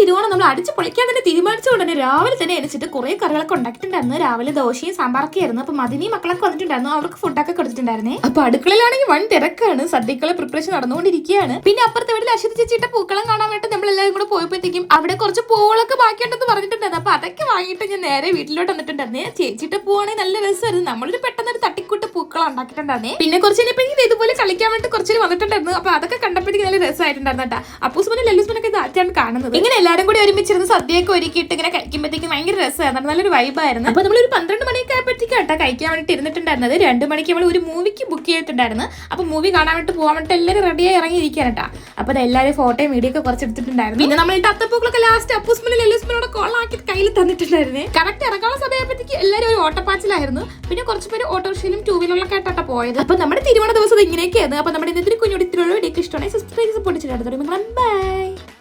തിരുവോണം നമ്മൾ അടിച്ച് പൊളിക്കാൻ തന്നെ തീരുമാനിച്ചുകൊണ്ട് തന്നെ രാവിലെ തന്നെ എണിച്ചിട്ട് കുറെ കറികളൊക്കെ ഉണ്ടാക്കിയിട്ടുണ്ടായിരുന്നു. രാവിലെ ദോശയും സാമ്പാറൊക്കെ ആയിരുന്നു. അപ്പൊ മദിനി മക്കളൊക്കെ വന്നിട്ടുണ്ടായിരുന്നു, അവർക്ക് ഫുഡൊക്കെ കൊടുത്തിട്ടുണ്ടായിരുന്നേ. അപ്പൊ അടുക്കളയിലാണെങ്കിൽ വൺ തിരക്കാണ്, സദ്യക്കുള്ള പ്രിപ്പറേഷൻ നടന്നുകൊണ്ടിരിക്കുകയാണ്. പിന്നെ അപ്പുറത്തെ വീട്ടിൽ അശ്വതി ചേച്ചിയുടെ പൂക്കളം കാണാൻ വേണ്ടി നമ്മൾ എല്ലാവരും കൂടെ പോയപ്പോഴത്തേക്കും അവിടെ കുറച്ച് പൂവുകളൊക്കെ ബാക്കിയുണ്ടെന്ന് പറഞ്ഞിട്ടുണ്ടായിരുന്നു. അപ്പൊ അതൊക്കെ വാങ്ങിയിട്ട് ഞാൻ നേരെ വീട്ടിലോട്ട് വന്നിട്ടുണ്ടായിരുന്നേ. ചേച്ചിയുടെ പൂവാണെങ്കിൽ നല്ല രസമായിരുന്നു. നമ്മളൊരു പെട്ടെന്ന് ഒരു തട്ടിക്കൂട്ട് പൂക്കളം ഉണ്ടാക്കിയിട്ടുണ്ടായിരുന്നേ. പിന്നെ കുറച്ച് കഴിഞ്ഞപ്പോൾ ഇതുപോലെ കളിക്കാൻ വേണ്ടി കുറച്ച് വന്നിട്ടുണ്ടായിരുന്നു. അപ്പൊ അതൊക്കെ കണ്ടപ്പോഴത്തേക്ക് നല്ല രസമായിട്ടുണ്ടായിരുന്നു കേട്ടോ. അപ്പൂസ്മനും ലല്ലൂസ്മനൊക്കെ ഇതാറ്റാണ് കാണുന്നത്. ഇങ്ങനെ എല്ലാവരും കൂടി ഒരുമിച്ചിരുന്ന് സദ്യയൊക്കെ ഒരുക്കിയിട്ട് ഇങ്ങനെ കഴിക്കുമ്പോഴത്തേക്കും ഭയങ്കര രസമായിരുന്നു, നല്ലൊരു വൈബായിരുന്നു. അപ്പൊ നമ്മളൊരു 12 മണിയൊക്കെ ആയപ്പോഴത്തേക്കും കേട്ടോ കഴിക്കാൻ വേണ്ടിട്ട് ഇരുന്നിട്ടുണ്ടായിരുന്നത്. 2 മണിക്ക് നമ്മൾ ഒരു മൂവിക്ക് ബുക്ക് ചെയ്തിട്ടുണ്ടായിരുന്നു. അപ്പൊ മൂവി കാണാൻ വേണ്ടി പോകാൻ വേണ്ടി എല്ലാവരും റെഡിയായി ഇറങ്ങിയിരിക്കാൻ കേട്ടോ. അപ്പൊ എല്ലാവരും ഫോട്ടോയും വീഡിയോ ഒക്കെ കുറച്ച് എടുത്തിട്ടുണ്ടായിരുന്നു. പിന്നെ നമ്മൾ അത്തപ്പൂക്കളൊക്കെ ലാസ്റ്റ് അപ്പൂസ്മനും ലല്ലൂസ്മനോട് കോളാക്കി കയ്യിൽ തന്നിട്ടുണ്ടായിരുന്നേ. കറക്റ്റ് ഇറങ്ങാനുള്ള സമയപ്പോഴത്തേക്ക് എല്ലാവരും ഒരു ഓട്ടപ്പാച്ചിലായിരുന്നു. പിന്നെ കുറച്ച് പേര് ഓട്ടോറിക്ഷയിലും 2 വീലറിലൊക്കെ ആയിട്ടാണ് പോയത്. അപ്പൊ നമ്മുടെ തിരുവോണ ദിവസം ഇങ്ങനെയൊക്കെയായിരുന്നു. അപ്പൊ നമ്മുടെ ഇന്നത്തെ കുഞ്ഞുടി വീഡിയോ ഇഷ്ടമായി സബ്സ്ക്രൈബ് സപ്പോർട്ട് ചെയ്തിട്ടുണ്ട്. ബൈ.